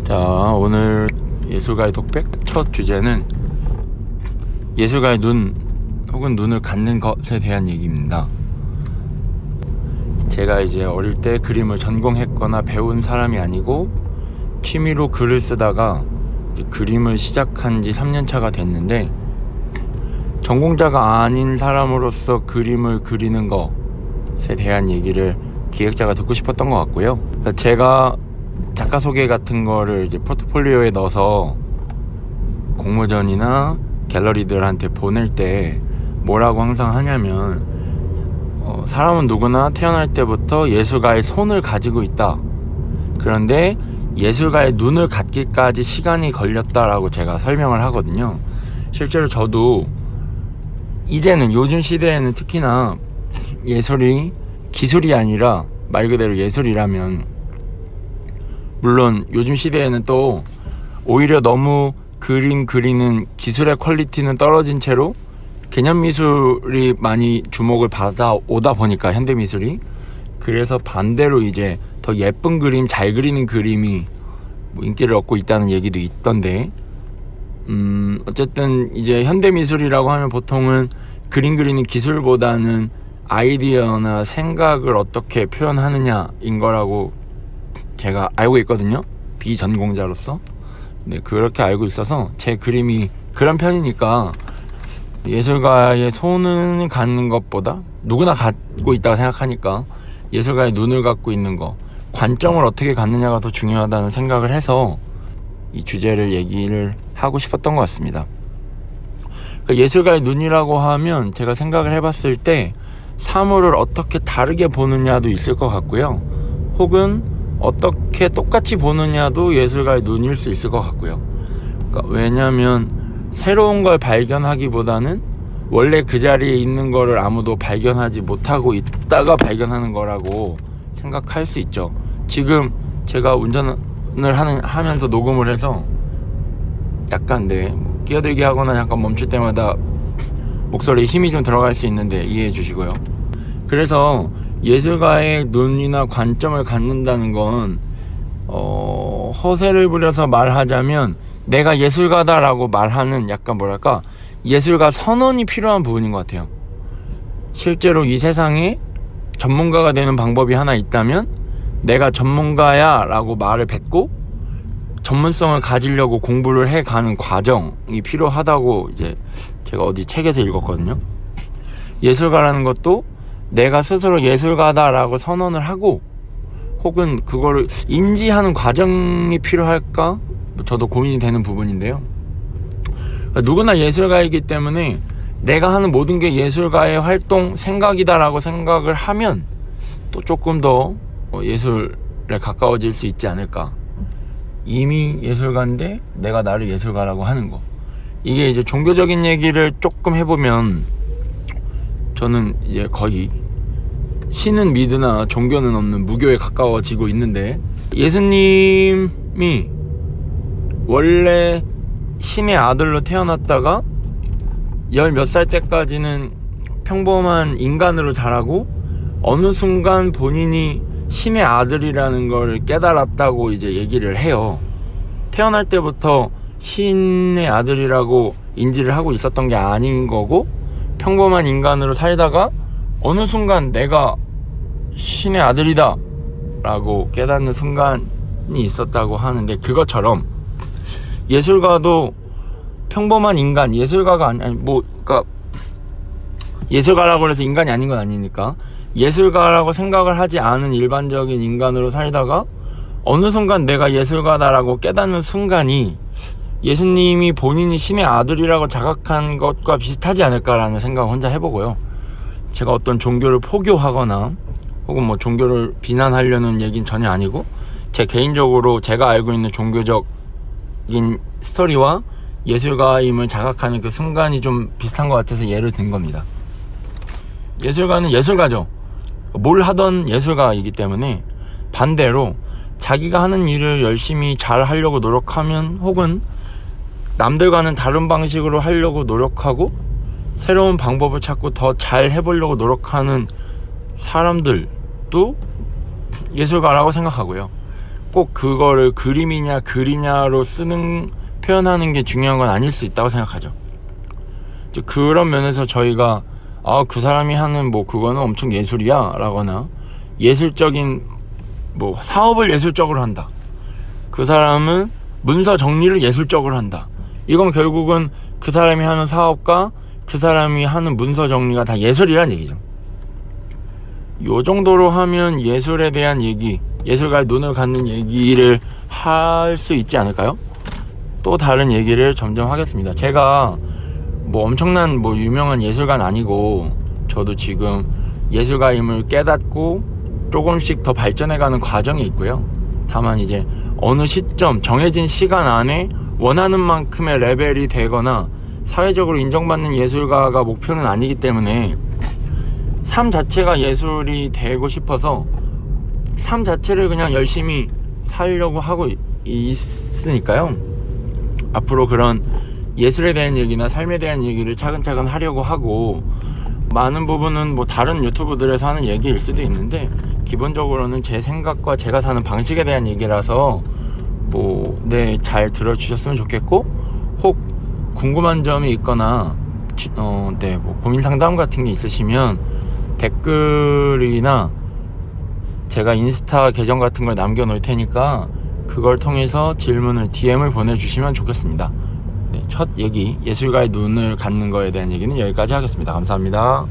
자, 오늘 예술가의 독백 첫 주제는 예술가의 눈 혹은 눈을 갖는 것에 대한 얘기입니다. 제가 이제 어릴 때 그림을 전공했거나 배운 사람이 아니고 취미로 글을 쓰다가 이제 그림을 시작한 지 3년차가 됐는데, 전공자가 아닌 사람으로서 그림을 그리는 것에 대한 얘기를 기획자가 듣고 싶었던 것 같고요. 제가 작가 소개 같은 거를 이제 포트폴리오에 넣어서 공모전이나 갤러리들한테 보낼 때 뭐라고 항상 하냐면, 사람은 누구나 태어날 때부터 예술가의 손을 가지고 있다. 그런데 예술가의 눈을 갖기까지 시간이 걸렸다라고 제가 설명을 하거든요. 실제로 저도 이제는, 요즘 시대에는 특히나 예술이 기술이 아니라 말 그대로 예술이라면, 물론 요즘 시대에는 또 오히려 너무 그림 그리는 기술의 퀄리티는 떨어진 채로 개념미술이 많이 주목을 받아오다 보니까, 현대미술이, 그래서 반대로 이제 더 예쁜 그림, 잘 그리는 그림이 인기를 얻고 있다는 얘기도 있던데, 어쨌든 이제 현대미술이라고 하면 보통은 그림 그리는 기술보다는 아이디어나 생각을 어떻게 표현하느냐인 거라고 제가 알고 있거든요, 비전공자로서. 네, 그렇게 알고 있어서 제 그림이 그런 편이니까 예술가의 손을 갖는 것보다, 누구나 갖고 있다고 생각하니까 예술가의 눈을 갖고 있는 거, 관점을 어떻게 갖느냐가 더 중요하다는 생각을 해서 이 주제를 얘기를 하고 싶었던 것 같습니다. 예술가의 눈이라고 하면 제가 생각을 해봤을 때 사물을 어떻게 다르게 보느냐도 있을 것 같고요, 혹은 어떻게 똑같이 보느냐도 예술가의 눈일 수 있을 것 같고요. 왜냐하면 새로운 걸 발견하기보다는 원래 그 자리에 있는 거를 아무도 발견하지 못하고 있다가 발견하는 거라고 생각할 수 있죠. 지금 제가 운전을 하면서 녹음을 해서 약간 끼어들게 하거나 약간 멈출 때마다 목소리에 힘이 좀 들어갈 수 있는데 이해해 주시고요. 그래서 예술가의 눈이나 관점을 갖는다는 건 허세를 부려서 말하자면 내가 예술가다라고 말하는, 약간 뭐랄까, 예술가 선언이 필요한 부분인 것 같아요. 실제로 이 세상에 전문가가 되는 방법이 하나 있다면 내가 전문가야 라고 말을 뱉고 전문성을 가지려고 공부를 해가는 과정이 필요하다고 이제 제가 어디 책에서 읽었거든요. 예술가라는 것도 내가 스스로 예술가다라고 선언을 하고, 혹은 그거를 인지하는 과정이 필요할까? 저도 고민이 되는 부분인데요. 누구나 예술가이기 때문에 내가 하는 모든 게 예술가의 활동, 생각이다라고 생각을 하면 또 조금 더 예술에 가까워질 수 있지 않을까. 이미 예술가인데 내가 나를 예술가라고 하는 거, 이게 이제 종교적인 얘기를 조금 해보면, 저는 이제 거의 신은 믿으나 종교는 없는 무교에 가까워지고 있는데, 예수님이 원래 신의 아들로 태어났다가 열 몇 살 때까지는 평범한 인간으로 자라고 어느 순간 본인이 신의 아들이라는 걸 깨달았다고 이제 얘기를 해요. 태어날 때부터 신의 아들이라고 인지를 하고 있었던 게 아닌 거고, 평범한 인간으로 살다가 어느 순간 내가 신의 아들이다 라고 깨닫는 순간이 있었다고 하는데, 그것처럼 예술가도 평범한 인간, 예술가가 그러니까 예술가라고 해서 인간이 아닌 건 아니니까, 예술가라고 생각을 하지 않은 일반적인 인간으로 살다가 어느 순간 내가 예술가다라고 깨닫는 순간이 예수님이 본인이 신의 아들이라고 자각한 것과 비슷하지 않을까라는 생각을 혼자 해보고요. 제가 어떤 종교를 포교하거나 혹은 종교를 비난하려는 얘기는 전혀 아니고, 제 개인적으로 제가 알고 있는 종교적인 스토리와 예술가임을 자각하는 그 순간이 좀 비슷한 것 같아서 예를 든 겁니다. 예술가는 예술가죠. 뭘 하던 예술가이기 때문에, 반대로 자기가 하는 일을 열심히 잘 하려고 노력하면, 혹은 남들과는 다른 방식으로 하려고 노력하고 새로운 방법을 찾고 더 잘 해보려고 노력하는 사람들도 예술가라고 생각하고요. 꼭 그거를 그림이냐 글이냐로 표현하는 게 중요한 건 아닐 수 있다고 생각하죠. 그런 면에서 저희가 그 사람이 하는 뭐 그거는 엄청 예술이야 라거나 예술적인 뭐 사업을 예술적으로 한다, 그 사람은 문서 정리를 예술적으로 한다, 이건 결국은 그 사람이 하는 사업과 그 사람이 하는 문서 정리가 다 예술이란 얘기죠. 요 정도로 하면 예술에 대한 얘기, 예술가의 눈을 갖는 얘기를 할 수 있지 않을까요? 또 다른 얘기를 점점 하겠습니다. 제가 뭐 엄청난 뭐 유명한 예술가는 아니고, 저도 지금 예술가임을 깨닫고 조금씩 더 발전해가는 과정이 있고요. 다만 이제 어느 시점, 정해진 시간 안에 원하는 만큼의 레벨이 되거나 사회적으로 인정받는 예술가가 목표는 아니기 때문에 삶 자체가 예술이 되고 싶어서 삶 자체를 그냥 열심히 살려고 하고 있으니까요. 앞으로 그런 예술에 대한 얘기나 삶에 대한 얘기를 차근차근 하려고 하고, 많은 부분은 뭐 다른 유튜브들에서 하는 얘기일 수도 있는데 기본적으로는 제 생각과 제가 사는 방식에 대한 얘기라서 잘 들어주셨으면 좋겠고, 혹 궁금한 점이 있거나 뭐 고민 상담 같은 게 있으시면 댓글이나 제가 인스타 계정 같은 걸 남겨놓을 테니까 그걸 통해서 질문을 DM을 보내주시면 좋겠습니다. 첫 얘기, 예술가의 눈을 갖는 거에 대한 얘기는 여기까지 하겠습니다. 감사합니다.